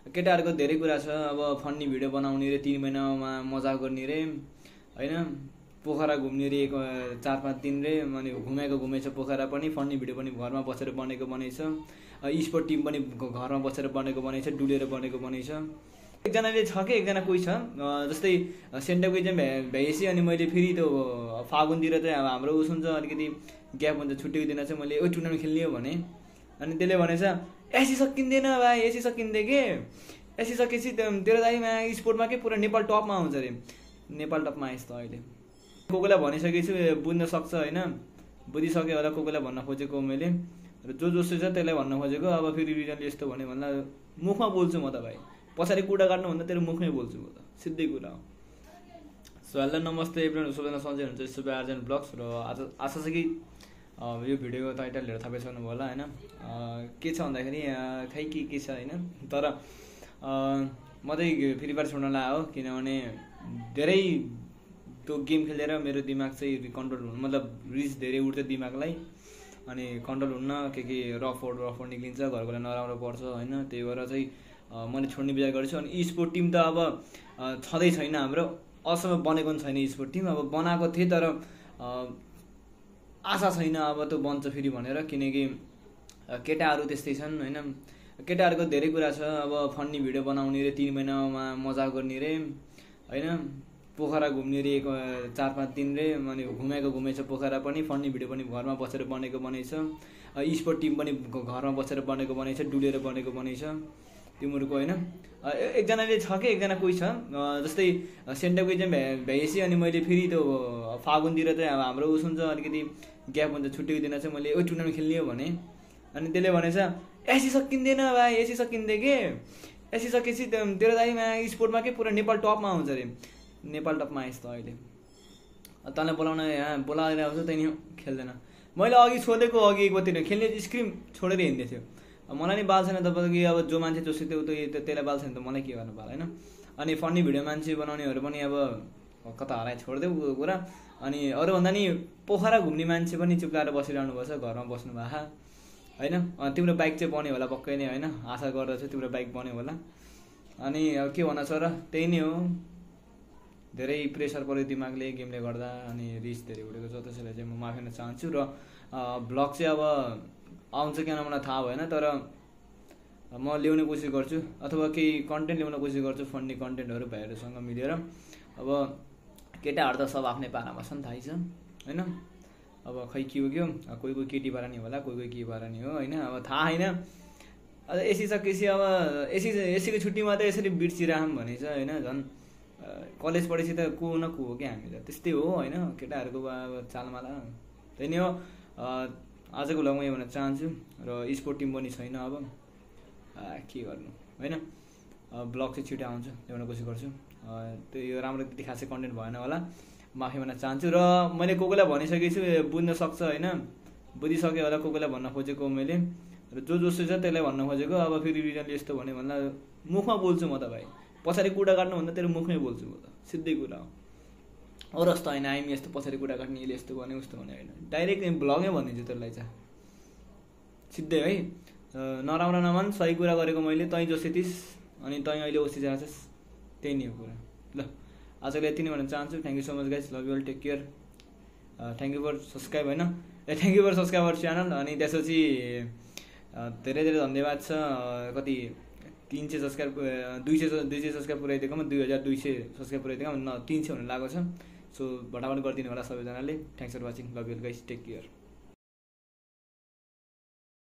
केटाहरूको धेरै कुरा छ। अब फन्नी भिडियो बनाउने रे 3 महिनामा मजाक गर्ने रे हैन, पोखरा घुम्ने रे 4-5 दिन रे, अनि घुमेको घुमेछ पोखरा पनि, फन्नी भिडियो पनि घरमा बसेर बनेको बनेछ, स्पोर्ट टिम पनि घरमा बसेर बनेको बनेछ, डुलेर बनेको बनेछ। एकजनाले छ कि एकजना कोही छ जस्तै सेन्टको इक्जाम भ्याएपछि अनि मैले फेरि त्यो फागुनतिर चाहिँ अब हाम्रो उस हुन्छ, अलिकति ग्याप हुन्छ, छुट्टीको दिन चाहिँ मैले टुर्नामेन्ट खेल्ने हो भने, अनि त्यसले भनेछ एसी सकिँदैन भाइ, एसी सकिँदै के, एसी सकेपछि तेरो दाइमा स्पोर्टमा के पुरा नेपाल टपमा आउँछ अरे। नेपाल टपमा आइस् त अहिले। कोकोलाई भनिसकेको छु, बुझ्न सक्छ होइन, बुझिसक्यो होला कोकोलाई भन्न खोजेको मैले, र जोसो छ त्यसलाई भन्न खोजेको। अब फेरि रिजनले यस्तो भन्यो भन्दा मुखमा बोल्छु म त भाइ, पछाडि कुटा काट्नुभन्दा तेरो मुखमै बोल्छु म त, सिधै कुरा हो। सो हेलो नमस्ते एभ्रिवान, सबैजना सन्चै हुनुहुन्छ। सुबे आर्जन ब्लग्स, र आज आशा छ कि यो भिडियोको टाइटलहरू थाहा पाइसक्नु होला होइन। के छ भन्दाखेरि खै के छ होइन, तर म चाहिँ फ्री फायर छोड्न लाग्यो हो, किनभने धेरै त्यो गेम खेलेर मेरो दिमाग चाहिँ कन्ट्रोल हुनु, मतलब रिस धेरै उठ्छ दिमागलाई, अनि कन्ट्रोल हुन्न, के रफोड निक्लिन्छ, घरकोलाई नराम्रो पर्छ होइन। त्यही भएर चाहिँ मैले छोड्ने विचार गरेछु। अनि स्पोर्ट टिम त अब छँदै छैन हाम्रो, अहिलेसम्म बनेको पनि छैन स्पोर्ट टिम। अब बनाएको थिएँ तर आशा छैन अब त्यो बन्छ फेरि भनेर, किनकि केटाहरू त्यस्तै छन् होइन। केटाहरूको धेरै कुरा छ। अब फन्नी भिडियो बनाउने रे 3 महिनामा मजाक गर्ने रे होइन, पोखरा घुम्ने रे 4-5 दिन रे, अनि घुमेको घुमेछ पोखरा पनि, फन्नी भिडियो पनि घरमा बसेर बनेको बनेछ, स्पोर्ट टिम पनि घरमा बसेर बनेको बनेछ, डुलेर बनेको बनेछ तिमीहरूको होइन। एकजनाले छ कि एकजना कोही छ जस्तै सेन्टको इक्जाम भ्याएपछि अनि मैले फेरि त्यो फागुनतिर चाहिँ अब हाम्रो उस हुन्छ, अलिकति ग्याप हुन्छ, छुट्टीको दिन चाहिँ मैले टुर्नामेन्ट खेल्ने हो भने, अनि त्यसले भनेछ एसी सकिँदैन भाइ, एसी सकिँदै के, एसी सकेपछि तेरो दाइमा स्पोर्टमा के पुरा नेपाल टपमा आउँछ अरे। नेपाल टपमा आइस् त अहिले। तँलाई बोलाउन यहाँ बोलाएर आउँछ, त्यहाँदेखि खेल्दैन। मैले अघि सोधेको, अघि एकतिर खेल्ने स्क्रिम छोडेर हिँड्दै थियो। मलाई नि बाल छैन तपाईँको, अब जो मान्छे जोसो त्यो त्यसलाई बाल छैन त मलाई के गर्नु बाल होइन। अनि फन्नी भिडियो मान्छे बनाउनेहरू पनि अब कता हराए छोडिदेऊ कुरा। अनि अरूभन्दा नि पोखरा घुम्ने मान्छे पनि चुप्लाएर बसिरहनु पर्छ, घरमा बस्नु भएको होइन। तिम्रो बाइक चाहिँ बन्यो होला पक्कै नै होइन, आशा गर्दछु तिम्रो बाइक बन्यो होला। अनि अब के भन्न छ र, त्यही नै हो, धेरै प्रेसर पऱ्यो दिमागले गेमले गर्दा, अनि रिस धेरै उठेको छ। त्यसैले चाहिँ म माफी दिन चाहन्छु। र भ्लग चाहिँ अब आउँछ किन मलाई थाहा भएन, तर म ल्याउने कोसिस गर्छु, अथवा केही कन्टेन्ट ल्याउन कोसिस गर्छु, फन्नी कन्टेन्टहरू भाइहरूसँग मिलेर। अब केटाहरू त सब आफ्नै पारामा छ नि, थाहै छ होइन। अब खै के हो क्या, कोही केटी पारा नि होला, कोही के पारा नि हो होइन, अब थाहा होइन। अब एसी सकेपछि अब एसीको छुट्टीमा त यसरी बिर्सिरहौँ भने चाहिँ होइन, झन् कलेज पढेपछि त को न को हो क्या हामी त, त्यस्तै हो होइन। केटाहरूको अब चालमाला त्यही नै हो। आजको भ्लगमा यो भन्न चाहन्छु। र स्पोर्ट टिम पनि छैन, अब के गर्नु होइन। ब्लग चाहिँ छिटो आउँछ, ल्याउन कोसिस गर्छु। त्यो यो राम्रो त्यति खासै कन्टेन्ट भएन होला, माफी भन्न चाहन्छु। र मैले कोकोलाई भनिसकेको छु, बुझ्न सक्छ होइन, बुझिसक्यो होला कोकोलाई भन्न खोजेको मैले, र जोसो छ त्यसलाई भन्न खोजेको। अब फेरि रिजनले यस्तो भन्यो भन्दा मुखमा बोल्छु म त भाइ, पछाडि कुटा काट्नुभन्दा तेरो मुखमै बोल्छु म त, सिधै कुरा हो। अरू जस्तो होइन आइमी यस्तो पछाडि कुटा काट्ने, यसले यस्तो भन्यो उस्तो भन्यो होइन, डाइरेक्ट ब्लगै भनिदिन्छु त्यसलाई चाहिँ सिधै है। नराम्रो नमान, सही कुरा गरेको मैले, तैँ जोसे थिइस् अनि तैँ अहिले ओसिरहेको छस्, त्यही नै हो कुरा। ल आजलाई यति नै भन्न चाहन्छु। Thank you so much guys, love you all, take care, thank you for subscribe होइन, thank you for subscribe our channel. अनि त्यसपछि धेरै धेरै धन्यवाद छ। कति 300 सब्सक्राइब, 200 सब्सक्राइब पुऱ्याइदिएकोमा, 2200 सब्सक्राइब पुऱ्याइदिएकोमा 300 हुन लागेको छ। सो भटाभट गरिदिनु होला सबैजनाले। Thanks for watching, love you guys, take care.